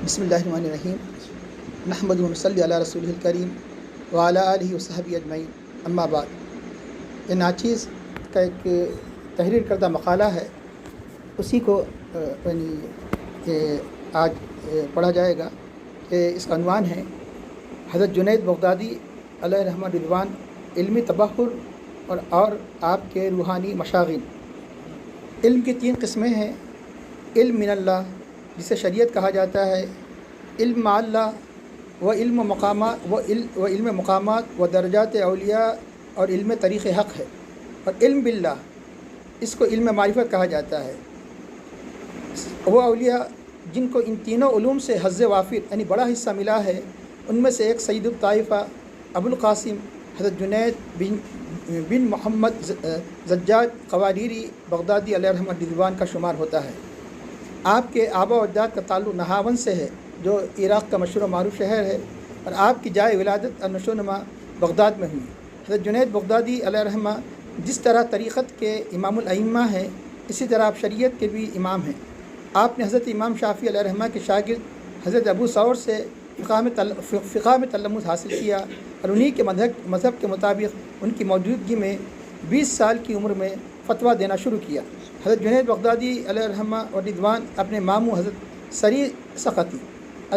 بسم اللہ الرحمن الرحیم نحمد و نصلی علی رسول الکریم وعلی آلہ وصحبہ اجمعین اما بعد۔ یہ ناچیز کا ایک تحریر کردہ مقالہ ہے، اسی کو آج پڑھا جائے گا کہ اس کا عنوان ہے حضرت جنید بغدادی علیہ رحمہ رضوان علمی تبحر اور آپ کے روحانی مشاغل۔ علم کی 3 قسمیں ہیں: علم من اللہ جسے شریعت کہا جاتا ہے، علم مع اللہ و علم مقامات و درجات اولیاء اور علم طریق حق ہے، اور علم باللہ اس کو علم معرفت کہا جاتا ہے۔ وہ اولیاء جن کو ان تینوں علوم سے حظ وافر یعنی بڑا حصہ ملا ہے، ان میں سے ایک سید الطائفہ ابو القاسم حضرت جنید بن محمد زجاج قوادیری بغدادی علیہ رحمہ رضوان کا شمار ہوتا ہے۔ آپ کے آبا و اجداد کا تعلق نہاون سے ہے، جو عراق کا مشہور و معروف شہر ہے، اور آپ کی جائے ولادت اور نشو و نما بغداد میں ہوئی۔ حضرت جنید بغدادی علیہ رحمہ جس طرح طریقت کے امام الائمہ ہیں، اسی طرح آپ شریعت کے بھی امام ہیں۔ آپ نے حضرت امام شافعی علیہ رحمہ کے شاگرد حضرت ابو ثور سے فقہ میں تلمذ حاصل کیا، اور انہی کے مذہب کے مطابق ان کی موجودگی میں 20 سال کی عمر میں فتویٰ دینا شروع کیا۔ حضرت جنید بغدادی علیہ رحمہ و رضوان اپنے ماموں حضرت سری سقطی،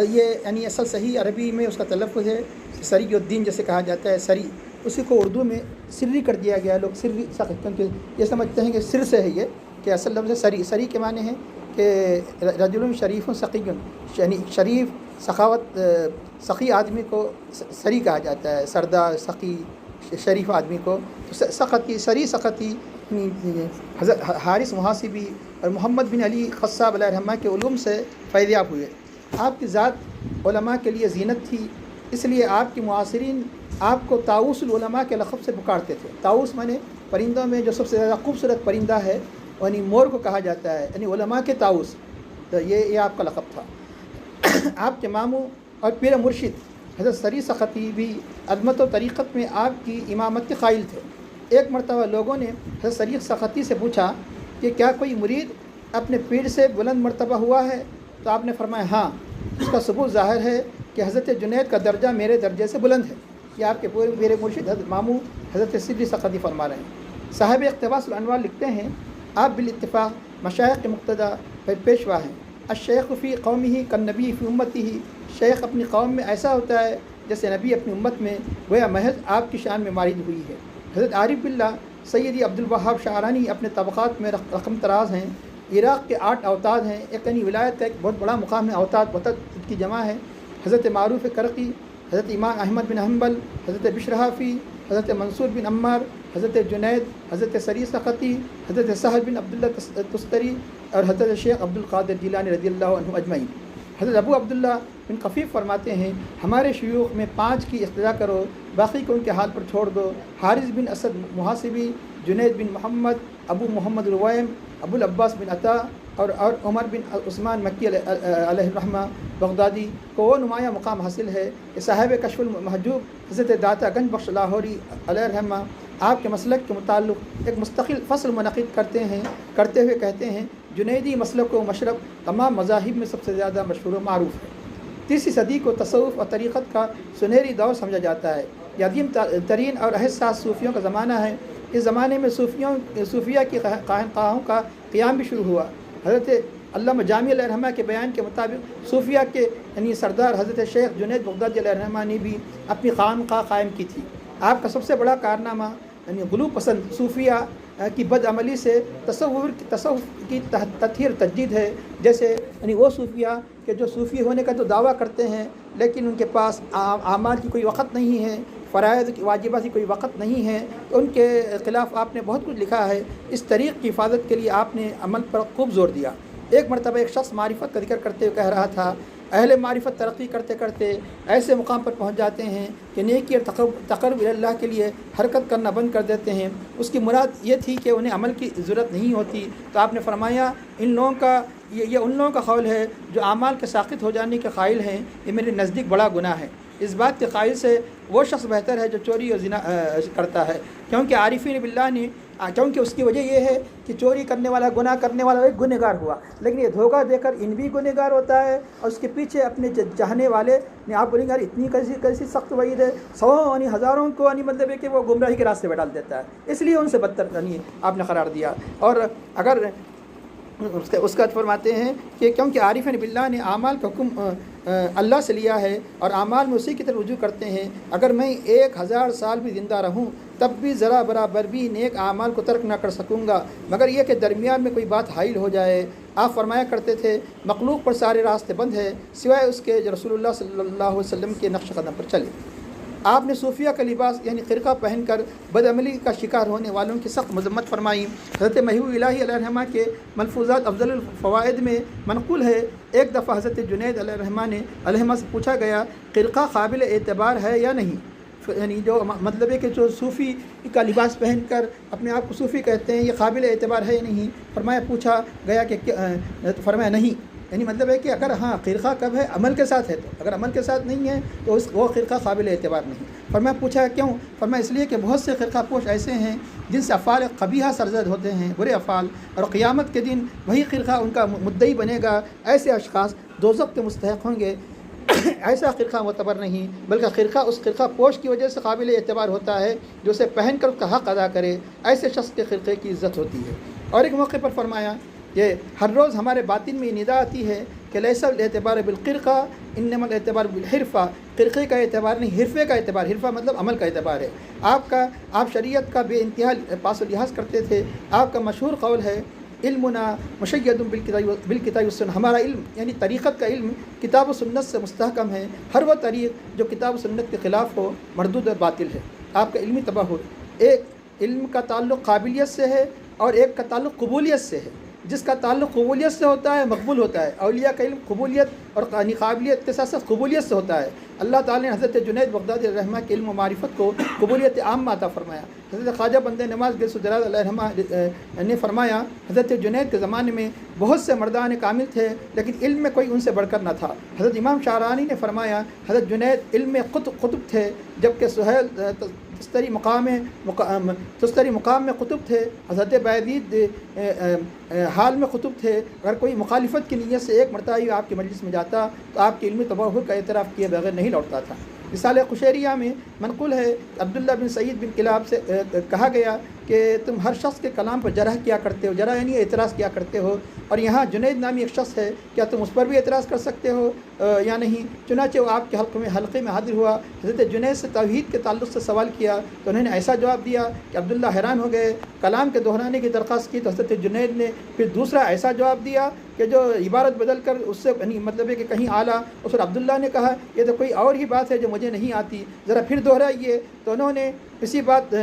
یہ یعنی اصل صحیح عربی میں اس کا تلفظ ہے سری الدین جیسے کہا جاتا ہے، سری، اسی کو اردو میں سری کر دیا گیا، لوگ سری سقط، کیونکہ یہ سمجھتے ہیں کہ سر سے ہے یہ، کہ اصل لفظ سری۔ سری کے معنی ہے کہ رجل شریف سقی، یعنی شریف سخی آدمی کو سری کہا جاتا ہے، سردار سقی شریف آدمی کو سقطی، سری سقطی۔ حضرت حارث محاسبی اور محمد بن علی خصاب علیہ رحمہ کے علوم سے فیضیاب ہوئے۔ آپ کی ذات علماء کے لیے زینت تھی، اس لیے آپ کے معاصرین آپ کو طاؤوس العلماء کے لقب سے پکارتے تھے۔ طاؤوس مانے پرندوں میں جو سب سے زیادہ خوبصورت پرندہ ہے، یعنی مور کو کہا جاتا ہے، یعنی علماء کے طاؤوس، تو یہ آپ کا لقب تھا۔ آپ کے ماموں اور پیر مرشد حضرت سری سقطی بھی عظمت و طریقت میں آپ کی امامت کے قائل تھے۔ ایک مرتبہ لوگوں نے حضرت سری سقطی سے پوچھا کہ کیا کوئی مرید اپنے پیر سے بلند مرتبہ ہوا ہے؟ تو آپ نے فرمایا ہاں، اس کا ثبوت ظاہر ہے کہ حضرت جنید کا درجہ میرے درجے سے بلند ہے۔ یہ آپ کے پورے پیر مرشد حضرت ماموں حضرت سری سقطی فرما رہے ہیں۔ صاحب اقتباس الانوار لکھتے ہیں، آپ بالاتفاق مشائخ کے مقتدیٰ پیشوا ہیں۔ الشیخ فی قومہ کالنبی فی امتہ، شیخ اپنی قوم میں ایسا ہوتا ہے جیسے نبی اپنی امت میں، گویا محض آپ کی شان میں وارد ہوئی ہے۔ حضرت عارف باللہ سیدی عبدالوہاب شعرانی اپنے طبقات میں رقم تراز ہیں۔ عراق کے 8 اوتاد ہیں، ایک یعنی ولایت کا ایک بہت بڑا مقام ہے، اوتاد وطد کی جمع ہے۔ حضرت معروف کرقی، حضرت امام احمد بن حنبل، حضرت بشرحافی، حضرت منصور بن عمار، حضرت جنید، حضرت سری سقطی، حضرت سہل بن عبداللہ تستری اور حضرت شیخ عبد القادر جیلانی رضی اللہ عنہ اجمعین۔ حضرت ابو عبداللہ بن خفیف فرماتے ہیں، ہمارے شیوخ میں 5 کی اقتدا کرو، باقی کو ان کے حال پر چھوڑ دو۔ حارث بن اسد محاسبی، جنید بن محمد، ابو محمد الرویم، ابو العباس بن عطا اور عمر بن عثمان مکی علیہ رحمہ بغدادی کو وہ نمایاں مقام حاصل ہے کہ صاحب کشف المحجوب حضرت داتا گنج بخش لاہوری علیہ رحمہ آپ کے مسلک کے متعلق ایک مستقل فصل منعقد کرتے ہوئے کہتے ہیں، جنیدی مسلک و مشرب تمام مذاہب میں سب سے زیادہ مشہور و معروف ہے۔ 3 صدی کو تصوف اور طریقت کا سنہری دور سمجھا جاتا ہے۔ یہ عظیم ترین اور احساس صوفیوں کا زمانہ ہے۔ اس زمانے میں صوفیہ کی خانقاہوں کا قیام بھی شروع ہوا۔ حضرت علامہ جامی علیہ رحمہ کے بیان کے مطابق صوفیہ کے یعنی سردار حضرت شیخ جنید بغدادی علیہ رحمہ نے بھی اپنی خانقاہ قائم کی تھی۔ آپ کا سب سے بڑا کارنامہ یعنی غلو پسند صوفیہ کی بد عملی سے تصوف کی تطہیر تجدید ہے۔ جیسے یعنی وہ صوفیہ کہ جو صوفی ہونے کا تو دعویٰ کرتے ہیں، لیکن ان کے پاس اعمال کی کوئی وقت نہیں ہے، فرائض کی واجبات کی کوئی وقت نہیں ہے، تو ان کے خلاف آپ نے بہت کچھ لکھا ہے۔ اس طریق کی حفاظت کے لیے آپ نے عمل پر خوب زور دیا۔ ایک مرتبہ ایک شخص معرفت کا ذکر کرتے ہوئے کہہ رہا تھا، اہل معرفت ترقی کرتے کرتے ایسے مقام پر پہنچ جاتے ہیں کہ نیکی اور تقرب اللہ کے لیے حرکت کرنا بند کر دیتے ہیں۔ اس کی مراد یہ تھی کہ انہیں عمل کی ضرورت نہیں ہوتی، تو آپ نے فرمایا ان لوگوں کا یہ ان لوگوں کا قول ہے جو اعمال کے ساقط ہو جانے کے قائل ہیں، یہ میرے نزدیک بڑا گناہ ہے۔ اس بات کے قائل سے وہ شخص بہتر ہے جو چوری اور زنا کرتا ہے، کیونکہ عارفین باللہ نے کیونکہ اس کی وجہ یہ ہے کہ چوری کرنے والا، گناہ کرنے والا ایک گنہگار ہوا، لیکن یہ دھوکہ دے کر ان بھی گنہگار ہوتا ہے، اور اس کے پیچھے اپنے چاہنے والے نے، آپ بولیں گے یار اتنی کیسی سخت وعید ہے، ہزاروں کو مطلب ہے کہ وہ گمراہی کے راستے پہ ڈال دیتا ہے، اس لیے ان سے بدتر آپ نے قرار دیا۔ اور اگر اس کا فرماتے ہیں کہ کیونکہ عارفین باللہ نے اعمال کا حکم اللہ سے لیا ہے اور اعمال میں اسی کی طرف رجوع کرتے ہیں، اگر میں 1000 سال بھی زندہ رہوں تب بھی ذرا برابر بھی نیک اعمال کو ترک نہ کر سکوں گا، مگر یہ کہ درمیان میں کوئی بات حائل ہو جائے۔ آپ فرمایا کرتے تھے مخلوق پر سارے راستے بند ہیں سوائے اس کے جو رسول اللہ صلی اللہ علیہ وسلم کے نقش قدم پر چلے۔ آپ نے صوفیہ کا لباس یعنی خرقہ پہن کر بدعملی کا شکار ہونے والوں کی سخت مذمت فرمائی۔ حضرت محبوب الہی علیہ الرحمہ کے ملفوظات افضل الفوائد میں منقول ہے، ایک دفعہ حضرت جنید علیہ الرحمہ سے پوچھا گیا خرقہ قابل اعتبار ہے یا نہیں، یعنی جو مطلب ہے کہ جو صوفی کا لباس پہن کر اپنے آپ کو صوفی کہتے ہیں یہ قابل اعتبار ہے یا نہیں، پوچھا گیا کہ فرمایا نہیں، یعنی مطلب ہے کہ اگر ہاں خرقہ کب ہے، عمل کے ساتھ ہے، تو اگر عمل کے ساتھ نہیں ہے تو وہ خرقہ قابل اعتبار نہیں۔ پوچھا کیوں؟ اس لیے کہ بہت سے خرقہ پوش ایسے ہیں جن سے افعال قبیحہ سرزد ہوتے ہیں، برے افعال، اور قیامت کے دن وہی خرقہ ان کا مدعی بنے گا، ایسے اشخاص دوزخ کے مستحق ہوں گے۔ ایسا خرقہ معتبر نہیں، بلکہ خرقہ اس خرقہ پوش کی وجہ سے قابل اعتبار ہوتا ہے جو اسے پہن کر اس کا حق ادا کرے، ایسے شخص کے خرقے کی عزت ہوتی ہے۔ اور ایک موقع پر فرمایا کہ ہر روز ہمارے باطن میں ندا آتی ہے کہ لیس الاعتبار بالخرقہ انما الاعتبار بالحرفہ، خرقے کا اعتبار نہیں، حرفے کا اعتبار، حرفہ مطلب عمل کا اعتبار ہے۔ آپ شریعت کا بے انتہا پاس و لحاظ کرتے تھے، آپ کا مشہور قول ہے علمنا مشید بالکتاب والسنہ، ہمارا علم یعنی طریقت کا علم کتاب و سنت سے مستحکم ہے، ہر وہ طریق جو کتاب و سنت کے خلاف ہو مردود اور باطل ہے۔ آپ کا علمی تباہر، ایک علم کا تعلق قابلیت سے ہے اور ایک کا تعلق قبولیت سے ہے، جس کا تعلق قبولیت سے ہوتا ہے مقبول ہوتا ہے، اولیاء کا علم قبولیت اور قابلیت کے ساتھ ساتھ قبولیت سے ہوتا ہے۔ اللہ تعالیٰ نے حضرت جنید بغدادی علیہ الرحمہ کے علم و معرفت کو قبولیت عام عطا فرمایا۔ حضرت خواجہ بندہ نواز گل سدرات علیہ الرحمہ نے فرمایا حضرت جنید کے زمانے میں بہت سے مردان کامل تھے لیکن علم میں کوئی ان سے بڑھ کر نہ تھا۔ حضرت امام شاہرانی نے فرمایا حضرت جنید علم میں قطب تھے، جبکہ سہیل تستری مقام میں قطب تھے، حضرت بایزید حال میں قطب تھے۔ اگر کوئی مخالفت کی نیت سے ایک مرتبہ آپ کی مجلس میں جاتا تو آپ کے علمی تباہر کا اعتراف کیے بغیر نہیں لوٹتا تھا۔ رسالہ قشیریہ میں منقول ہے عبداللہ بن سعید بن کلاب سے کہا گیا کہ تم ہر شخص کے کلام پر جرح کیا کرتے ہو، جرح یعنی اعتراض کیا کرتے ہو، اور یہاں جنید نامی ایک شخص ہے، کیا تم اس پر بھی اعتراض کر سکتے ہو یا نہیں؟ چنانچہ وہ آپ کے حلقے میں حاضر ہوا، حضرت جنید سے توحید کے تعلق سے سوال کیا تو انہوں نے ایسا جواب دیا کہ عبداللہ حیران ہو گئے۔ کلام کے دہرانے کی درخواست کی تو حضرت جنید نے پھر دوسرا ایسا جواب دیا کہ جو عبارت بدل کر اس سے مطلب ہے کہ کہیں اعلیٰ، اس پر عبداللہ نے کہا یہ تو کوئی اور ہی بات ہے جو مجھے نہیں آتی، ذرا پھر دہرائیے، تو انہوں نے اسی بات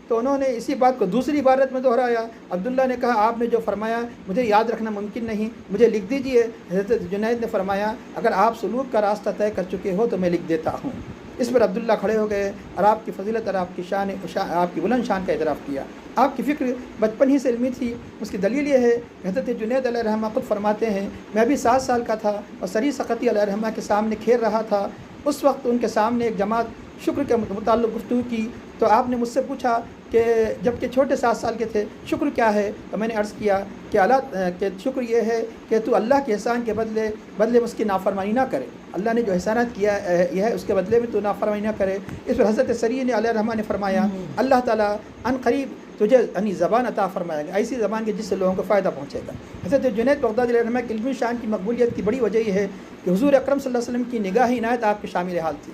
تو انہوں نے اسی بات کو دوسری عبارت میں دہرایا۔ عبداللہ نے کہا آپ نے جو فرمایا مجھے یاد رکھنا ممکن نہیں، مجھے لکھ دیجئے۔ حضرت جنید نے فرمایا اگر آپ سلوک کا راستہ طے کر چکے ہو تو میں لکھ دیتا ہوں۔ اس پر عبداللہ کھڑے ہو گئے اور آپ کی فضیلت اور آپ کی شان، آپ کی بلند شان کا اعتراف کیا۔ آپ کی فکر بچپن ہی سے علمی تھی، اس کی دلیل یہ ہے کہ حضرت جنید علیہ الرحمہ خود فرماتے ہیں میں بھی 7 سال کا تھا اور سری سقطی علیہ الرحمہ کے سامنے کھیل رہا تھا، اس وقت ان کے سامنے ایک جماعت شکر کے متعلق گفتگو کی تو آپ نے مجھ سے پوچھا کہ جب کہ چھوٹے 7 سال کے تھے شکر کیا ہے، تو میں نے عرض کیا کہ شکر یہ ہے کہ تو اللہ کے احسان کے بدلے میں اس کی نافرمانی نہ کرے، اللہ نے جو احسانات کیا یہ ہے اس کے بدلے میں تو نافرمانی نہ کرے۔ اس پر حضرت سری علیہ الرحمہ نے فرمایا اللہ تعالیٰ ان قریب تجھے زبان عطا فرمائے گا، ایسی زبان کے جس سے لوگوں کو فائدہ پہنچے گا۔ حضرت جنید بغدادی علیہ الرحمہ کی علمی شان کی مقبولیت کی بڑی وجہ یہ ہے کہ حضور اکرم صلی اللہ علیہ وسلم کی نگاہ عنایت آپ کے شامل حال تھی۔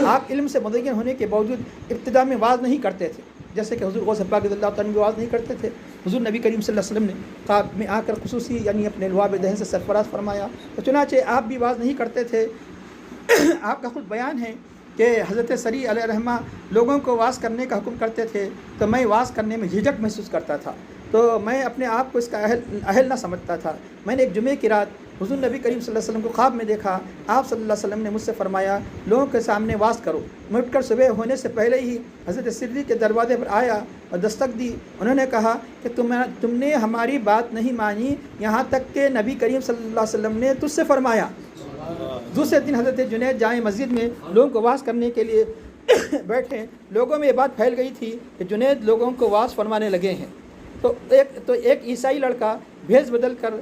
آپ علم سے مدین ہونے کے باوجود ابتدا میں واز نہیں کرتے تھے، جیسے کہ حضور غوث پاک رضی اللہ تعالیٰ بھی واز نہیں کرتے تھے۔ حضور نبی کریم صلی اللہ علیہ وسلم نے خواب میں آ کر خصوصی یعنی اپنے لواب دہن سے سرفراز فرمایا، تو چنانچہ آپ بھی واز نہیں کرتے تھے۔ آپ کا خود بیان ہے کہ حضرت سری علیہ الرحمہ لوگوں کو واز کرنے کا حکم کرتے تھے تو میں واز کرنے میں جھجک محسوس کرتا تھا، تو میں اپنے آپ کو اس کا اہل نہ سمجھتا تھا۔ میں نے ایک جمعے کی رات حضور نبی کریم صلی اللہ علیہ وسلم کو خواب میں دیکھا، آپ صلی اللہ علیہ وسلم نے مجھ سے فرمایا لوگوں کے سامنے واز کرو۔ میں اٹھ کر صبح ہونے سے پہلے ہی حضرت سری کے دروازے پر آیا اور دستک دی۔ انہوں نے کہا کہ تم نے ہماری بات نہیں مانی، یہاں تک کہ نبی کریم صلی اللہ علیہ وسلم نے تجھ سے فرمایا۔ دوسرے دن حضرت جنید جامع مسجد میں لوگوں کو واز کرنے کے لیے بیٹھے لوگوں میں یہ بات پھیل گئی تھی کہ جنید لوگوں کو واعظ فرمانے لگے ہیں، تو ایک عیسائی لڑکا بھیس بدل کر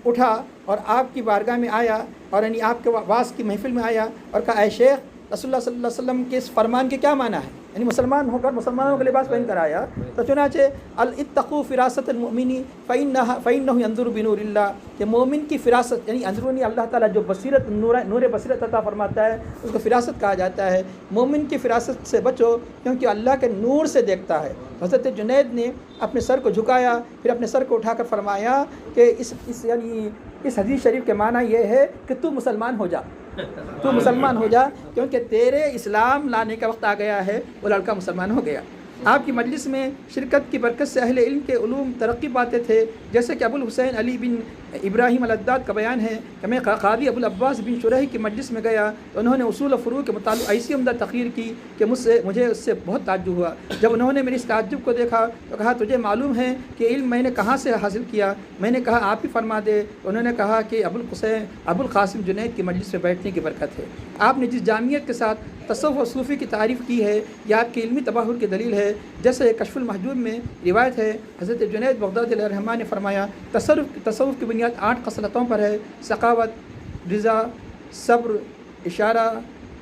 اٹھا اور آپ کی بارگاہ میں آیا اور یعنی آپ کے واعظ کی محفل میں آیا اور کہا اے شیخ، رسول اللہ صلی اللہ علیہ وسلم کے اس فرمان کے کیا معنی ہے؟ یعنی مسلمان ہو کر مسلمانوں کا لباس پہن کر آیا، تو چنانچہ اتقوا فراست المؤمن فإنه ينظر بنور اللہ، کہ مومن کی فراست یعنی اندرونی اللہ تعالیٰ جو بصیرت نور بصیرت عطا فرماتا ہے اس کو فراست کہا جاتا ہے۔ مومن کی فراست سے بچو کیونکہ اللہ کے نور سے دیکھتا ہے۔ حضرت جنید نے اپنے سر کو جھکایا، پھر اپنے سر کو اٹھا کر فرمایا کہ اس حدیث شریف کے معنی یہ ہے کہ تو مسلمان ہو جا، تو مسلمان ہو جا، کیونکہ تیرے اسلام لانے کا وقت آ گیا ہے۔ وہ لڑکا مسلمان ہو گیا۔ آپ کی مجلس میں شرکت کی برکت سے اہل علم کے علوم ترقی پاتے تھے، جیسے کہ ابو الحسین علی بن ابراہیم الحداد کا بیان ہے کہ میں قاضی ابو العباس بن شریح کی مجلس میں گیا تو انہوں نے اصول و فروع کے متعلق ایسی عمدہ تقریر کی کہ مجھے اس سے بہت تعجب ہوا۔ جب انہوں نے میری اس تعجب کو دیکھا تو کہا تجھے معلوم ہے کہ علم میں نے کہاں سے حاصل کیا؟ میں نے کہا آپ ہی فرما دے۔ انہوں نے کہا کہ ابو القاسم جنید کی مجلس میں بیٹھنے کی برکت ہے۔ آپ نے جس جامعیت کے ساتھ تصوف و صوفی کی تعریف کی ہے یہ آپ کی علمی تباہر کی دلیل ہے۔ جیسے کشف المحجوب میں روایت ہے، حضرت جنید بغدادی علیہ الرحمٰن نے فرمایا تصوف کی بنیاد 8 خصلتوں پر ہے: سخاوت، رضا، صبر، اشارہ،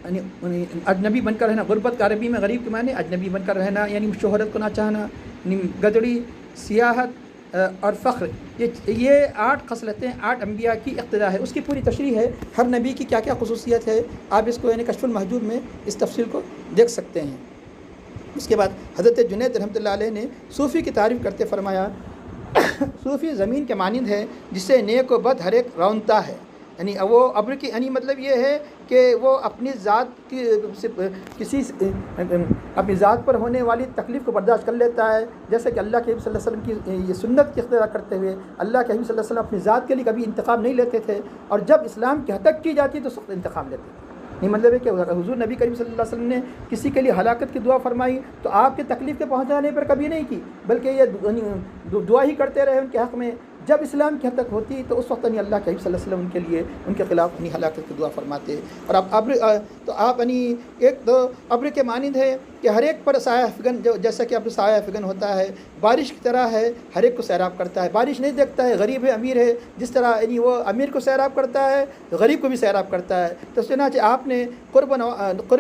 یعنی اجنبی بن کر رہنا، غربت کا عربی میں غریب کے معنی اجنبی بن کر رہنا یعنی شہرت کو نہ چاہنا، گدڑی، سیاحت اور فخر۔ یہ 8 خصلتیں 8 انبیاء کی اقتدا ہے۔ اس کی پوری تشریح ہے ہر نبی کی کیا کیا خصوصیت ہے، آپ اس کو یعنی کشف المحجوب میں اس تفصیل کو دیکھ سکتے ہیں۔ اس کے بعد حضرت جنید رحمۃ اللہ علیہ نے صوفی کی تعریف کرتے فرمایا صوفی زمین کے مانند ہے جسے نیک و بد ہر ایک رونتا ہے، یعنی وہ ابر کی یعنی مطلب یہ ہے کہ وہ اپنی ذات کی اپنی ذات پر ہونے والی تکلیف کو برداشت کر لیتا ہے، جیسے کہ اللہ کے حبیب صلی اللہ علیہ وسلم کی یہ سنت کی اقتدا کرتے ہوئے اللہ کے حبیب صلی اللہ علیہ وسلم اپنی ذات کے لیے کبھی انتقام نہیں لیتے تھے، اور جب اسلام کی حد کی جاتی تو سخت انتقام لیتے تھے۔ نہیں مطلب ہے کہ حضور نبی کریم صلی اللہ علیہ وسلم نے کسی کے لیے ہلاکت کی دعا فرمائی تو آپ کی تکلیف کے پہنچانے پر کبھی نہیں کی، بلکہ یہ دعا ہی کرتے رہے ان کے حق میں۔ جب اسلام کی حد تک ہوتی تو اس وقت نہیں اللہ کے حبیب صلی اللہ علیہ وسلم ان کے لیے ان کے خلاف نہیں ہلاکت کی دعا فرماتے۔ اور اب ابر تو آپ یعنی ایک تو ابر کے مانند ہے کہ ہر ایک پر سایہ فگن، جیسا کہ ابر سایہ فگن ہوتا ہے، بارش کی طرح ہے، ہر ایک کو سیراب کرتا ہے۔ بارش نہیں دیکھتا ہے غریب ہے امیر ہے، جس طرح یعنی وہ امیر کو سیراب کرتا ہے غریب کو بھی سیراب کرتا ہے۔ تو چنانچہ آپ نے قرب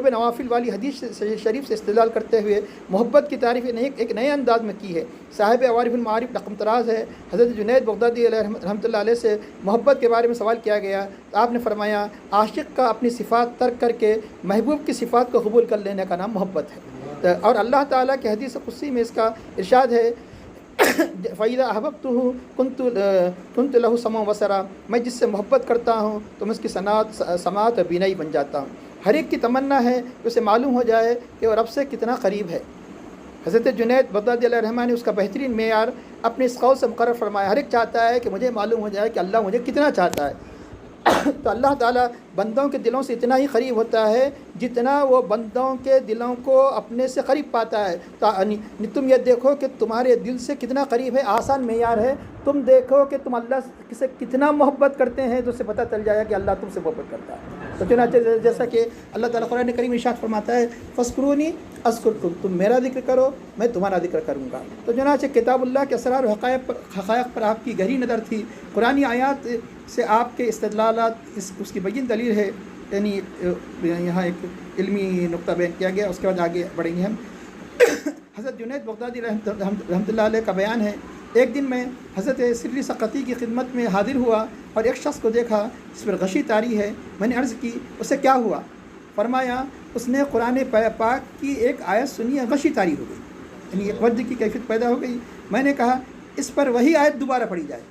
نوافل والی حدیث شریف سے استدلال کرتے ہوئے محبت کی تعریف ایک نئے انداز میں کی ہے۔ صاحب عوارف المعارف رقم تراز ہے، حضرت جنید بغدادی علیہ رحمۃ اللہ علیہ سے محبت کے بارے میں سوال کیا گیا تو آپ نے فرمایا عاشق کا اپنی صفات ترک کر کے محبوب کی صفات کو قبول کر لینے کا نام محبت ہے۔ اور اللہ تعالیٰ کے حدیث قدسی میں اس کا ارشاد ہے فَإِذَا أَحْبَبْتُهُ كُنْتُ لَهُ سَمْعًا وَبَصَرًا، میں جس سے محبت کرتا ہوں تو میں اس کی سماعت اور بینائی بن جاتا ہوں۔ ہر ایک کی تمنا ہے کہ اسے معلوم ہو جائے کہ وہ رب سے کتنا قریب ہے۔ حضرت جنید بغدادی علیہ الرحمٰن نے اس کا بہترین معیار اپنے اس قول سے مقرر فرمایا، ہر ایک چاہتا ہے کہ مجھے معلوم ہو جائے کہ اللہ مجھے کتنا چاہتا ہے۔ تو اللہ تعالیٰ بندوں کے دلوں سے اتنا ہی قریب ہوتا ہے جتنا وہ بندوں کے دلوں کو اپنے سے قریب پاتا ہے۔ تم یہ دیکھو کہ تمہارے دل سے کتنا قریب ہے، آسان معیار ہے۔ تم دیکھو کہ تم اللہ سے کتنا محبت کرتے ہیں تو اس سے پتہ چل جائے کہ اللہ تم سے محبت کرتا ہے۔ تو چنانچہ جیسا کہ اللہ تعالیٰ قرآن کریم ارشاد فرماتا ہے فَاذْكُرُونِي اذْكُرْكُمْ، تم میرا ذکر کرو میں تمہارا ذکر کروں گا۔ تو چنانچہ کتاب اللہ کے اسرار و حقائق پر آپ کی گہری نظر تھی، قرآنی آیات سے آپ کے استدلالات اس کی بین دلیل ہے، یعنی یہاں ایک علمی نقطہ بیان کیا گیا۔ اس کے بعد آگے بڑھیں گے ہم۔ حضرت جنید بغدادی رحمۃ اللہ علیہ کا بیان ہے، ایک دن میں حضرت سری سقطی کی خدمت میں حاضر ہوا اور ایک شخص کو دیکھا جس پر غشی طاری ہے۔ میں نے عرض کی اسے کیا ہوا؟ فرمایا اس نے قرآن پاک کی ایک آیت سنی ہے، غشی طاری ہو گئی، یعنی ایک وجد کی کیفیت پیدا ہو گئی۔ میں نے کہا اس پر وہی آیت دوبارہ پڑھی جائے،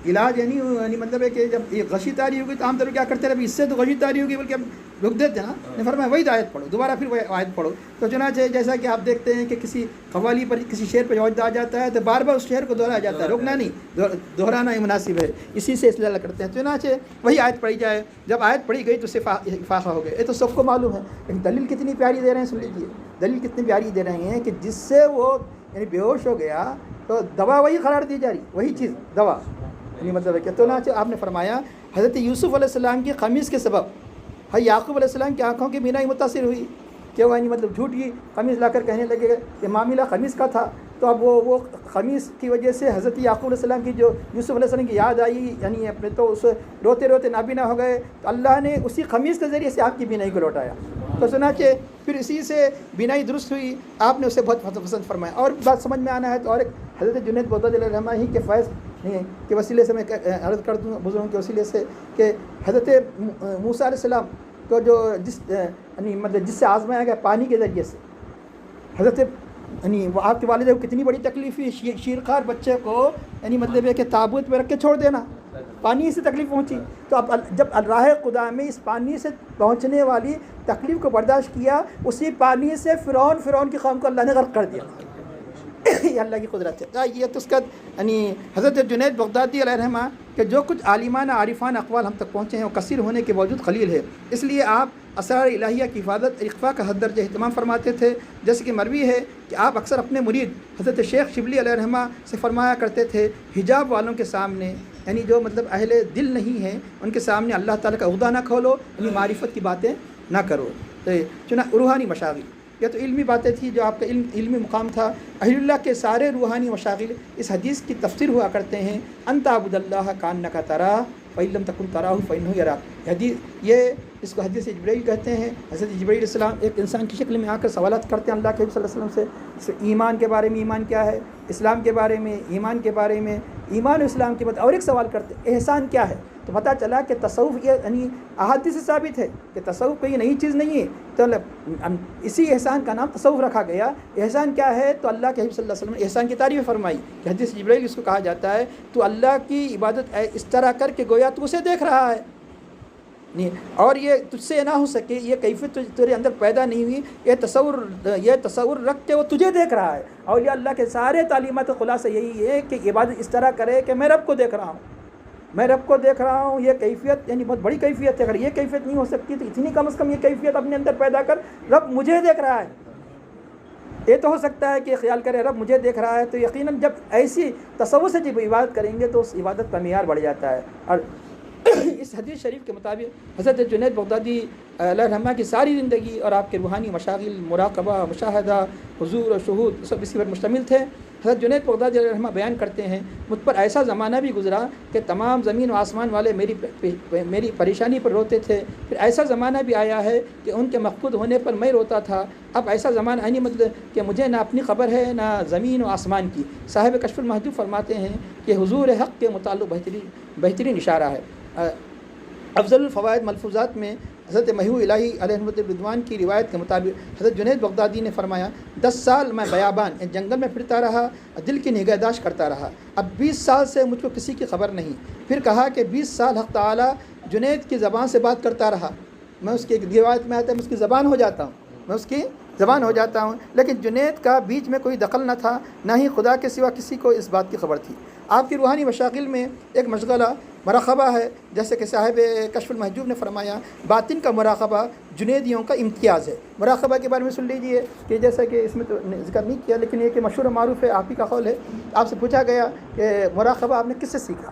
علاج یعنی مطلب ہے کہ جب یہ غشی طاری ہوگی تو عام طور پر کیا کرتے رہے، اس سے تو غشی طاری ہوگی بلکہ ہم رک دیتے ہیں نا، نے فرمایا وہی آیت پڑھو، دوبارہ پھر وہی آیت پڑھو۔ تو چنانچہ جیسا کہ آپ دیکھتے ہیں کہ کسی قوالی پر کسی شعر پر وجد آ جاتا ہے تو بار بار اس شعر کو دہرایا جاتا ہے، روکنا نہیں، دہرانا ہی مناسب ہے، اسی سے استدلال کرتے ہیں۔ چنانچہ وہی آیت پڑھی جائے، جب آیت پڑھی گئی تو اس سے فاقہ ہو گئے۔ یہ تو سب کو معلوم ہے، لیکن دلیل کتنی پیاری دے رہے ہیں، سن لیجیے دلیل کتنی پیاری دے رہے ہیں کہ جس سے وہ یعنی بے ہوش ہو گیا تو دوا وہی قرار دی جا رہی، وہی چیز دوا، یعنی مطلب ہے کہ تو چنانچہ آپ نے فرمایا حضرت یوسف علیہ السلام کی قمیص کے سبب یعقوب علیہ السلام کی آنکھوں کی بینائی متاثر ہوئی، کہ وہ یعنی مطلب جھوٹی قمیص لا کر کہنے لگے کہ معاملہ قمیص کا تھا، تو اب وہ قمیص کی وجہ سے حضرت یعقوب علیہ السلام کی جو یوسف علیہ السلام کی یاد آئی، یعنی اپنے تو اس روتے روتے نابینا ہو گئے، تو اللہ نے اسی قمیص کے ذریعے سے آپ کی بینائی کو لوٹایا۔ تو چنانچہ پھر اسی سے بینائی درست ہوئی، آپ نے اسے بہت پسند فرمایا۔ اور بات سمجھ میں آنا ہے تو اور ایک حضرت جنید بغدادی علیہ الرحمہ ہی کے فیض کے وسیلے سے میں عرض کر دوں بزرگوں کے وسیلے سے کہ حضرت موسیٰ علیہ السلام کو جو یعنی مطلب جس سے آزمایا گیا پانی کے ذریعے سے، حضرت یعنی وہ آپ کے والدہ کو کتنی بڑی تکلیف ہوئی، شیرخوار بچے کو یعنی مطلب ہے کہ تابوت میں رکھ کے چھوڑ دینا، پانی سے تکلیف پہنچی، تو اب جب راہ خدا میں اس پانی سے پہنچنے والی تکلیف کو برداشت کیا، اسی پانی سے فرعون کی قوم کو اللہ نے غرق کر دیا۔ یہ اللہ کی قدرت ہے۔ یہ تو اس کا یعنی حضرت جنید بغدادی علیہ الرحمہ کہ جو کچھ عالمانہ عارفانہ اقوال ہم تک پہنچے ہیں وہ کثیر ہونے کے باوجود قلیل ہے، اس لیے آپ اسرار الہیہ کی حفاظت اخفاء کا حد درجہ اہتمام فرماتے تھے، جیسے کہ مروی ہے کہ آپ اکثر اپنے مرید حضرت شیخ شبلی علیہ الرحمہ سے فرمایا کرتے تھے حجاب والوں کے سامنے، یعنی جو مطلب اہل دل نہیں ہیں ان کے سامنے اللہ تعالیٰ کا عہدہ نہ کھولو، یعنی معرفت کی باتیں نہ کرو۔ تو روحانی مشاغل، یہ تو علمی باتیں تھیں جو آپ کا علمی مقام تھا۔ اہل اللہ کے سارے روحانی مشاغل اس حدیث کی تفسیر ہوا کرتے ہیں، انت عبد اللہ کانک تراہ فإن لم تکن تراہ فإنہ یراک۔ حدیث یہ اس کو حدیث جبرائیل کہتے ہیں۔ حضرت جبرائیل علیہ السلام ایک انسان کی شکل میں آ کر سوالات کرتے ہیں اللہ کے حبیب صلی اللہ علیہ وسلم سے، ایمان کے بارے میں، ایمان کیا ہے، اسلام کے بارے میں، ایمان کے بارے میں، ایمان و اسلام کے بعد اور ایک سوال کرتے ہیں احسان کیا ہے۔ تو پتہ چلا کہ تصوف یہ یعنی احادیث سے ثابت ہے کہ تصوف کوئی نئی چیز نہیں ہے، تو اسی احسان کا نام تصوف رکھا گیا۔ احسان کیا ہے؟ تو اللہ کے حبیب صلی اللہ علیہ وسلم نے احسان کی تعریف فرمائی کہ حدیث جبرائیل اس کو کہا جاتا ہے تو اللہ کی عبادت اس طرح کر کے گویا تو اسے دیکھ رہا ہے، اور یہ تجھ سے نہ ہو سکے، یہ کیفیت تیرے اندر پیدا نہیں ہوئی، یہ تصور رکھ کے وہ تجھے دیکھ رہا ہے۔ اور یہ اللہ کے سارے تعلیمات کا خلاصہ یہی ہے کہ عبادت اس طرح کرے کہ میں رب کو دیکھ رہا ہوں، میں رب کو دیکھ رہا ہوں۔ یہ کیفیت یعنی بہت بڑی کیفیت ہے، اگر یہ کیفیت نہیں ہو سکتی تو اتنی کم از کم یہ کیفیت اپنے اندر پیدا کر، رب مجھے دیکھ رہا ہے۔ یہ تو ہو سکتا ہے کہ خیال کرے رب مجھے دیکھ رہا ہے، تو یقیناً جب ایسی تصور سے جب عبادت کریں گے تو اس عبادت کا معیار بڑھ جاتا ہے۔ اور اس حدیث شریف کے مطابق حضرت جنید بغدادی علیہ الرحمہ کی ساری زندگی اور آپ کے روحانی مشاغل، مراقبہ، مشاہدہ، حضور اور شہود سب اسی پر مشتمل تھے۔ حضرت جنید بغدادی علیہ الرحمہ بیان کرتے ہیں مجھ پر ایسا زمانہ بھی گزرا کہ تمام زمین و آسمان والے میری پریشانی پر روتے تھے، پھر ایسا زمانہ بھی آیا ہے کہ ان کے مفقود ہونے پر میں روتا تھا، اب ایسا زمانہ یعنی مطلب کہ مجھے نہ اپنی خبر ہے نہ زمین و آسمان کی۔ صاحب کشف المحجوب فرماتے ہیں کہ حضور حق کے متعلق بہترین اشارہ ہے۔ افضل الفوائد ملفوظات میں حضرت محو الہی علیہ الرضوان کی روایت کے مطابق حضرت جنید بغدادی نے فرمایا 10 سال میں بیابان جنگل میں پھرتا رہا، دل کی نگہداشت کرتا رہا، اب 20 سال سے مجھ کو کسی کی خبر نہیں۔ پھر کہا کہ 20 سال حق تعالیٰ جنید کی زبان سے بات کرتا رہا، میں اس کی روایت میں آتا ہے میں اس کی زبان ہو جاتا ہوں، لیکن جنید کا بیچ میں کوئی دخل نہ تھا، نہ ہی خدا کے سوا کسی کو اس بات کی خبر تھی۔ آپ کی روحانی مشاغل میں ایک مشغلہ مراقبہ ہے، جیسے کہ صاحب کشف المحجوب نے فرمایا باطن کا مراقبہ جنیدیوں کا امتیاز ہے۔ مراقبہ کے بارے میں سن لیجئے کہ جیسا کہ اس میں تو ذکر نہیں کیا لیکن یہ کہ مشہور و معروف ہے، آپ ہی کا قول ہے۔ آپ سے پوچھا گیا کہ مراقبہ آپ نے کس سے سیکھا؟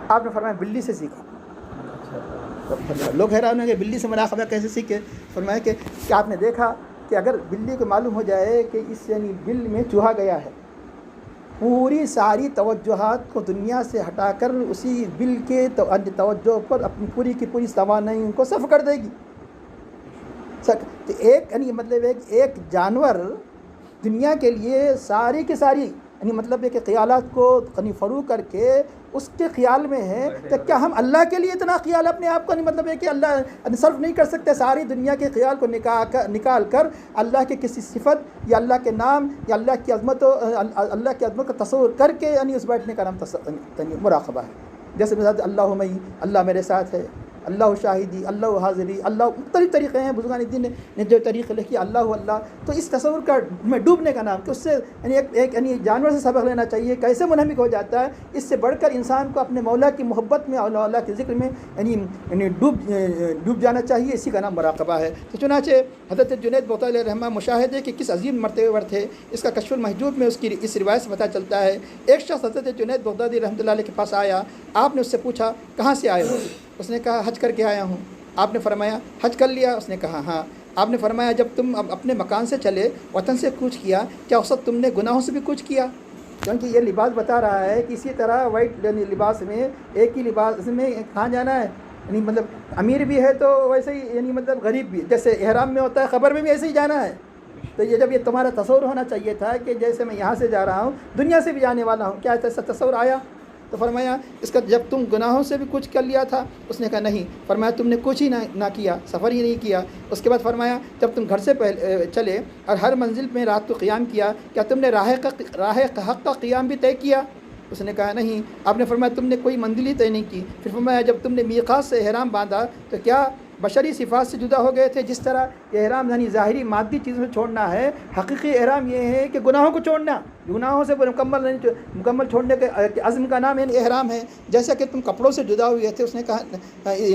آپ نے فرمایا بلی سے سیکھا۔ لوگ حیران ہیں کہ بلی سے مراقبہ کیسے سیکھے؟ فرمایا کہ آپ نے دیکھا کہ اگر بلی کو معلوم ہو جائے کہ اس یعنی بل میں چوہا گیا ہے، پوری ساری توجہات کو دنیا سے ہٹا کر اسی بل کے توجہ پر اپنی پوری کی پوری توانائی ان کو صرف کر دے گی۔ تو ایک یعنی مطلب ایک جانور دنیا کے لیے ساری کی ساری یعنی مطلب ہے کہ خیالات کو یعنی فروغ کر کے اس کے خیال میں ہے، تو کیا ہم اللہ کے لیے اتنا خیال اپنے آپ کو نہیں مطلب ہے کہ اللہ صرف نہیں کر سکتے؟ ساری دنیا کے خیال کو نکال کر اللہ کے کسی صفت یا اللہ کے نام یا اللہ کی عظمت کا تصور کر کے یعنی اس بیٹھنے کا نام مراقبہ ہے۔ جیسے مثال اللہ معی، اللہ میرے ساتھ ہے، اللہ شاہدی، اللہ حاضری، اللہ مختلف طریقے ہیں بزرگان دین نے جو طریقے لکھی، اللہ، تو اس تصور کا میں ڈوبنے کا نام کہ اس سے یعنی ایک یعنی جانور سے سبق لینا چاہیے کیسے منہمک ہو جاتا ہے۔ اس سے بڑھ کر انسان کو اپنے مولا کی محبت میں اور اللہ کے ذکر میں یعنی ڈوب جانا چاہیے، اسی کا نام مراقبہ ہے۔ تو چنانچہ حضرت جنید بغدادی علیہ الرحمہ مشاہدے کے کس عظیم مرتبے پر تھے، اس کا کشف المحجوب میں اس روایت سے پتہ چلتا ہے۔ ایک شخص حضرت جنید بغدادی رحمۃ اللہ علیہ کے پاس آیا، آپ نے اس سے پوچھا کہاں سے آئے ہو؟ اس نے کہا حج کر کے آیا ہوں۔ آپ نے فرمایا حج کر لیا؟ اس نے کہا ہاں۔ آپ نے فرمایا جب تم اپنے مکان سے چلے، وطن سے کوچ کیا، کیا اس وقت تم نے گناہوں سے بھی کوچ کیا؟ کیونکہ یہ لباس بتا رہا ہے کہ اسی طرح وائٹ لباس میں، ایک ہی لباس میں کہاں جانا ہے، یعنی مطلب امیر بھی ہے تو ویسے ہی، یعنی مطلب غریب بھی، جیسے احرام میں ہوتا ہے قبر میں بھی ایسے ہی جانا ہے۔ تو یہ جب یہ تمہارا تصور ہونا چاہیے تھا کہ جیسے میں یہاں سے جا رہا ہوں دنیا سے بھی جانے والا ہوں، کیا ایسا تصور آیا؟ تو فرمایا اس کا جب تم گناہوں سے بھی کچھ کر لیا تھا؟ اس نے کہا نہیں۔ فرمایا تم نے کچھ ہی نہ کیا، سفر ہی نہیں کیا۔ اس کے بعد فرمایا جب تم گھر سے چلے اور ہر منزل میں رات کو قیام کیا، کیا تم نے راہ حق کا قیام بھی طے کیا؟ اس نے کہا نہیں۔ آپ نے فرمایا تم نے کوئی منزل ہی طے نہیں کی۔ پھر فرمایا جب تم نے میقات سے احرام باندھا تو کیا بشری صفات سے جدا ہو گئے تھے؟ جس طرح احرام یعنی ظاہری مادی چیزوں سے چھوڑنا ہے، حقیقی احرام یہ ہے کہ گناہوں کو چھوڑنا، گناہوں سے مکمل چھوڑنے کے عزم کا نام یعنی احرام ہے۔ جیسا کہ تم کپڑوں سے جدا ہوئے تھے، اس نے کہا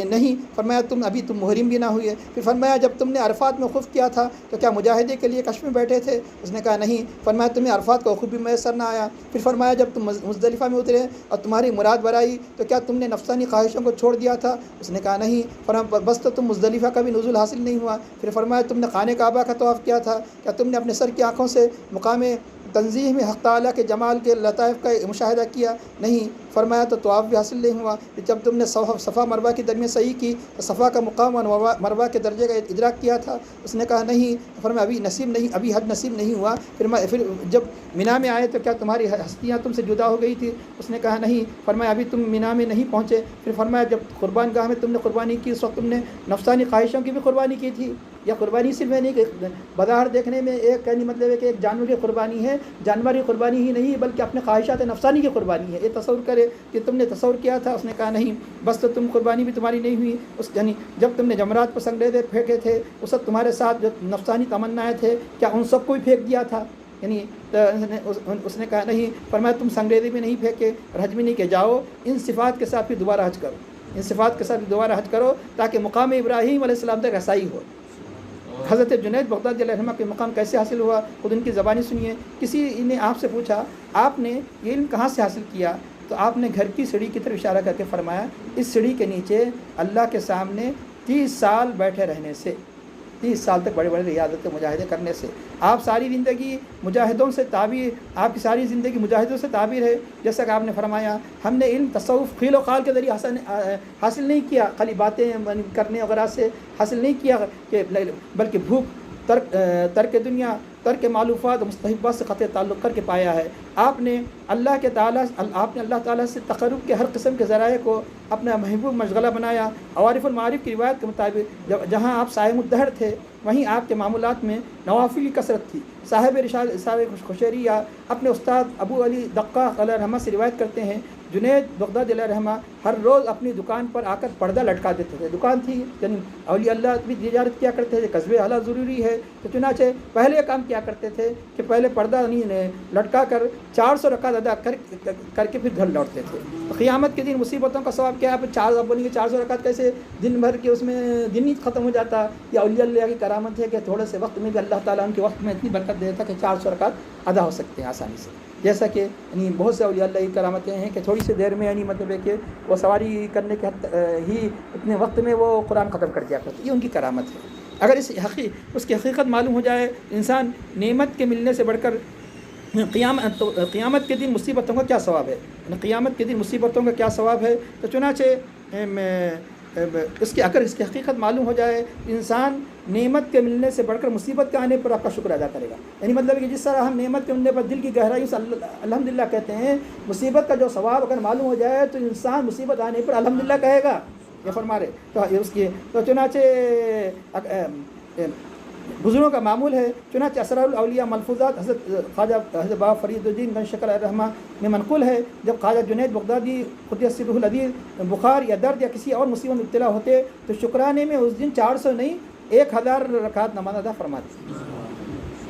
نہیں۔ فرمایا تم محرم بھی نہ ہوئے۔ پھر فرمایا جب تم نے عرفات میں وقوف کیا تھا تو کیا مجاہدے کے لیے کشف میں بیٹھے تھے؟ اس نے کہا نہیں۔ فرمایا تمہیں عرفات کا وقوف بھی میسر نہ آیا۔ پھر فرمایا جب تم مزدلفہ میں اترے اور تمہاری مراد برائی تو کیا تم نے نفسانی خواہشوں کو چھوڑ دیا تھا؟ اس نے کہا نہیں۔ فرمایا بس تو تم مزدلفہ کا بھی نزول حاصل نہیں ہوا۔ پھر فرمایا تم نے خانہ کعبہ کا طواف کیا تھا، کیا تم نے اپنے سر کی آنکھوں سے مقام تنزیہ میں حق تعالیٰ کے جمال کے لطائف کا مشاہدہ کیا؟ نہیں۔ فرمایا تو طواف بھی حاصل نہیں ہوا۔ جب تم نے صفا مروہ کے درمیان صحیح کی تو صفا کا مقام اور مروہ کے درجے کا ادراک کیا تھا؟ اس نے کہا نہیں۔ فرمایا ابھی حج نصیب نہیں ہوا۔ پھر جب مینا میں آئے تو کیا تمہاری ہستیاں تم سے جدا ہو گئی تھی؟ اس نے کہا نہیں۔ فرمایا ابھی تم مینا میں نہیں پہنچے۔ پھر فرمایا جب قربان گاہ میں تم نے قربانی کی اس وقت تم نے نفسانی خواہشوں کی بھی قربانی کی تھی؟ یا قربانی صرف نہیں کہ بظاہر دیکھنے میں ایک یعنی مطلب ہے کہ ایک جانور کی قربانی ہے، جانوری قربانی ہی نہیں بلکہ اپنے خواہشات نفسانی کی قربانی ہے، یہ تصور کرے کہ تم نے تصور کیا تھا؟ اس نے کہا نہیں۔ بس تو تم قربانی بھی تمہاری نہیں ہوئی۔ یعنی جب تم نے جمرات پر سنگریزے پھینکے تھے اس وقت تمہارے ساتھ جو نفسانی تمنائیں تھے کیا ان سب کو بھی پھینک دیا تھا؟ یعنی اس نے کہا نہیں۔ فرمایا تم سنگریزے بھی نہیں پھینکے اور حج بھی نہیں کہ جاؤ ان صفات کے ساتھ بھی دوبارہ حج کرو، ان صفات کے ساتھ بھی دوبارہ حج کرو تاکہ مقام ابراہیم علیہ السلام تک رسائی ہو۔ حضرت جنید بغدادی علیہ الرحمہ کے مقام کیسے حاصل ہوا؟ خود ان کی زبانی سنیے۔ کسی نے آپ سے پوچھا آپ نے یہ علم کہاں سے حاصل کیا؟ تو آپ نے گھر کی سیڑھی کی طرف اشارہ کر کے فرمایا اس سیڑھی کے نیچے اللہ کے سامنے 30 سال بیٹھے رہنے سے، 30 سال تک بڑے بڑے ریاضت مجاہدے کرنے سے۔ آپ ساری زندگی مجاہدوں سے تعبیر، آپ کی ساری زندگی مجاہدوں سے تعبیر ہے۔ جیسا کہ آپ نے فرمایا ہم نے علم تصوف قیل و قال کے ذریعے حاصل نہیں کیا، خالی باتیں کرنے وغیرہ سے حاصل نہیں کیا، کہ بلکہ بھوک، ترک دنیا، ترک معلوفات مستحبات سے قطع تعلق کر کے پایا ہے۔ آپ نے اللہ تعالیٰ سے تقرب کے ہر قسم کے ذرائع کو اپنا محبوب مشغلہ بنایا۔ عوارف المعارف کی روایت کے مطابق جہاں آپ صائم الدہر تھے وہیں آپ کے معمولات میں نوافل کی کثرت تھی۔ صاحب رسالہ خوشیریہ اپنے استاد ابو علی دقاق علیہ الرحمہ سے روایت کرتے ہیں جنید بغدادی علیہ الرحمہ ہر روز اپنی دکان پر آ کر پردہ لٹکا دیتے تھے۔ دکان تھی یعنی اولیاء اللہ بھی تجارت کیا کرتے تھے، قصبے اعلیٰ ضروری ہے، تو چنانچہ پہلے کام کیا کرتے تھے کہ پہلے پردہ لٹکا کر 400 رکعت ادا کر کے پھر گھر لوٹتے تھے۔ قیامت کے دن مصیبتوں کا ثواب کیا ہے؟ 400 رکعت کیسے دن بھر کے اس میں دن ہی ختم ہو جاتا؟ یا اولیاء اللہ کی کرامت ہے کہ تھوڑے سے وقت میں بھی اللہ تعالیٰ ان کے وقت میں اتنی برکت دیتا کہ 400 رکعت ادا ہو سکتے ہیں آسانی سے۔ جیسا کہ یعنی بہت سے اولیاء اللہ کی کرامتیں ہیں کہ تھوڑی سی دیر میں یعنی مطلب ہے کہ وہ سواری کرنے کے ہی اتنے وقت میں وہ قرآن ختم کر دیا کرتے، یہ ان کی کرامت ہے۔ اگر اس کی حقیقت معلوم ہو جائے انسان نعمت کے ملنے سے بڑھ کر قیامت کے دن مصیبتوں کا کیا ثواب ہے، قیامت کے دن مصیبتوں کا کیا ثواب ہے، تو چنانچہ اگر اس کی حقیقت معلوم ہو جائے انسان نعمت کے ملنے سے بڑھ کر مصیبت کے آنے پر آپ کا شکر ادا کرے گا۔ یعنی مطلب کہ جس طرح ہم نعمت کے ملنے پر دل کی گہرائی سے الحمدللہ کہتے ہیں، مصیبت کا جو ثواب اگر معلوم ہو جائے تو انسان مصیبت آنے پر الحمدللہ کہے گا، یہ فرما رہے۔ تو چنانچہ بزرگوں کا معمول ہے، چنانچہ اسرار الاولیاء ملفوظات حضرت خواجہ بابا فرید الدین گنج شکر علیہ الرحمہ میں منقول ہے جب خواجہ جنید بغدادی قدس سرہ العزیز بخار یا درد یا کسی اور مصیبت میں مبتلا ہوتے تو شکرانے میں اس دن 400 نہیں 1000 رکعت نماز ادا فرماتے۔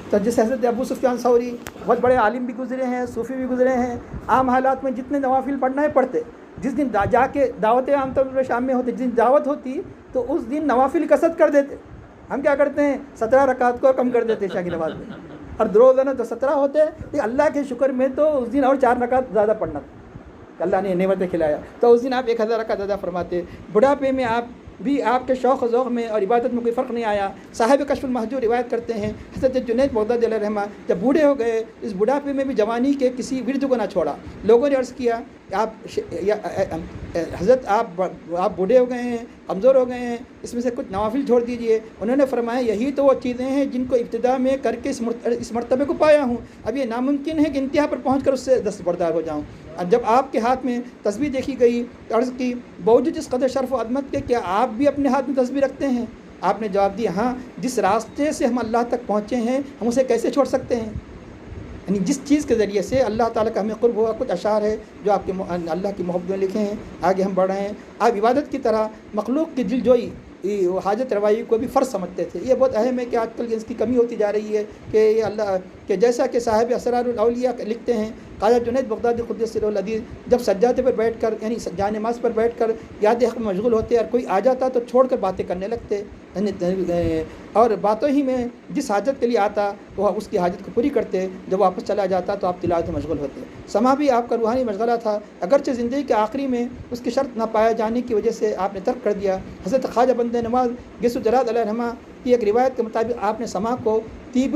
تو جس حضرت ابو سفیان ثوری بہت بڑے عالم بھی گزرے ہیں، صوفی بھی گزرے ہیں، عام حالات میں جتنے نوافل پڑھنا ہے پڑھتے، جس دن جا کے دعوتیں عام طور پر شام میں ہوتی، جس دن دعوت ہوتی تو اس دن نوافل کثرت کر دیتے۔ ہم کیا کرتے ہیں 17 رکعت کو کم کر دیتے عشاء کی نماز میں، اور روزانہ تو 17 ہوتے ہیں۔ اللہ کے شکر میں تو اس دن اور 4 رکعت زیادہ پڑھنا تھا، اللہ نے نعمتیں کھلایا، تو اس دن آپ 1000 رکعت ادا فرماتے۔ بڑھاپے میں آپ بھی آپ کے شوق و ذوق میں اور عبادت میں کوئی فرق نہیں آیا۔ صاحب کشف المحجور روایت کرتے ہیں حضرت جنید بغدادی علیہ رحمہ جب بوڑھے ہو گئے، اس بڑھاپے میں بھی جوانی کے کسی ورد کو نہ چھوڑا۔ لوگوں نے عرض کیا حضرت آپ بوڑھے ہو گئے ہیں، کمزور ہو گئے ہیں، اس میں سے کچھ نوافل چھوڑ دیجئے۔ انہوں نے فرمایا یہی تو وہ چیزیں ہیں جن کو ابتدا میں کر کے اس مرتبے کو پایا ہوں، اب یہ ناممکن ہے کہ انتہا پر پہنچ کر اس سے دستبردار ہو جاؤں۔ جب آپ کے ہاتھ میں تسبیح دیکھی گئی تو عرض کی باوجود اس قدر شرف و عظمت کے کیا آپ بھی اپنے ہاتھ میں تسبیح رکھتے ہیں؟ آپ نے جواب دیا ہاں، جس راستے سے ہم اللہ تک پہنچے ہیں ہم اسے کیسے چھوڑ سکتے ہیں؟ یعنی جس چیز کے ذریعے سے اللہ تعالیٰ کا ہمیں قرب ہوا، کچھ اشعار ہے جو آپ کے اللہ کی محبت میں لکھے ہیں، آگے ہم بڑھ رہے ہیں۔ آپ عبادت کی طرح مخلوق کی دل جوئی حاجت روائی کو بھی فرض سمجھتے تھے۔ یہ بہت اہم ہے کہ آج کل اس کی کمی ہوتی جا رہی ہے کہ یہ اللہ کہ جیسا کہ صاحب اسرار الاولیاء لکھتے ہیں خواجہ جنید بغدادی قدس سرہ العزیز جب سجادے پر بیٹھ کر یعنی جائے نماز پر بیٹھ کر یاد حق میں مشغول ہوتے اور کوئی آ جاتا تو چھوڑ کر باتیں کرنے لگتے، اور باتوں ہی میں جس حاجت کے لیے آتا وہ اس کی حاجت کو پوری کرتے، جب واپس چلا جاتا تو آپ تلاوت میں مشغول ہوتے۔ سما بھی آپ کا روحانی مشغلہ تھا، اگرچہ زندگی کے آخری میں اس کی شرط نہ پایا جانے کی وجہ سے آپ نے ترک کر دیا۔ حضرت خواجہ بند نواز گیس الجلال علیہ رحمہ کی ایک روایت کے مطابق آپ نے سما کو طیب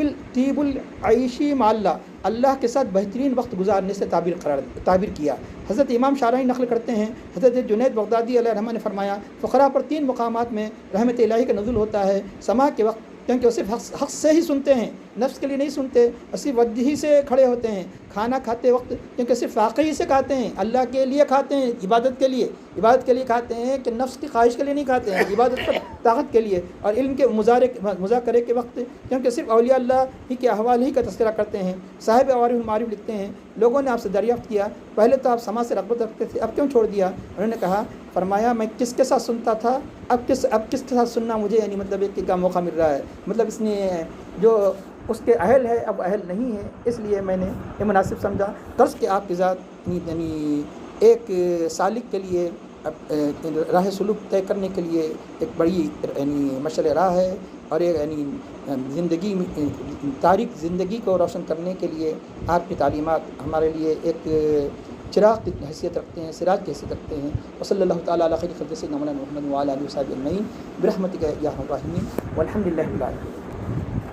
العیشی مع اللہ کے ساتھ بہترین وقت گزارنے سے تعبیر کیا۔ حضرت امام شارحی نقل کرتے ہیں حضرت جنید بغدادی علیہ رحمہ نے فرمایا فقراء پر 3 مقامات میں رحمت الہی کا نزول ہوتا ہے، سما کے وقت کیونکہ وہ صرف حق سے ہی سنتے ہیں، نفس کے لیے نہیں سنتے، اور صرف وجہ ہی سے کھڑے ہوتے ہیں، کھانا کھاتے وقت کیونکہ صرف واقعی سے کھاتے ہیں، اللہ کے لیے کھاتے ہیں، عبادت کے لیے کھاتے ہیں کہ نفس کی خواہش کے لیے نہیں کھاتے ہیں، عبادت پر طاقت کے لیے، اور علم کے مذاکرے کے وقت کیونکہ صرف اولیاء اللہ ہی کے احوال ہی کا تذکرہ کرتے ہیں۔ صاحب عوارف المعارف لکھتے ہیں لوگوں نے آپ سے دریافت کیا پہلے تو آپ سما سے رغبت رکھتے تھے، اب کیوں چھوڑ دیا؟ انہوں نے کہا فرمایا میں کس کے ساتھ سنتا تھا، اب کس کے ساتھ سننا مجھے یعنی مطلب ایک کا موقع مل رہا ہے، مطلب اس نے جو اس کے اہل ہے اب اہل نہیں ہے، اس لیے میں نے یہ مناسب سمجھا۔ طرز کہ آپ کی ذات یعنی ایک سالک کے لیے راہ سلوک طے کرنے کے لیے ایک بڑی یعنی مشعل راہ ہے، اور ایک یعنی زندگی تاریک زندگی کو روشن کرنے کے لیے آپ کی تعلیمات ہمارے لیے ایک چراغ کی حیثیت رکھتے ہیں، سراج کی حیثیت رکھتے ہیں۔ وصلی اللہ تعالیٰ علی خیر خلق سیدنا محمد وعلی آلہ وصحبہ اجمعین برحمتک یا ارحم الراحمین والحمد للہ رب العالمین۔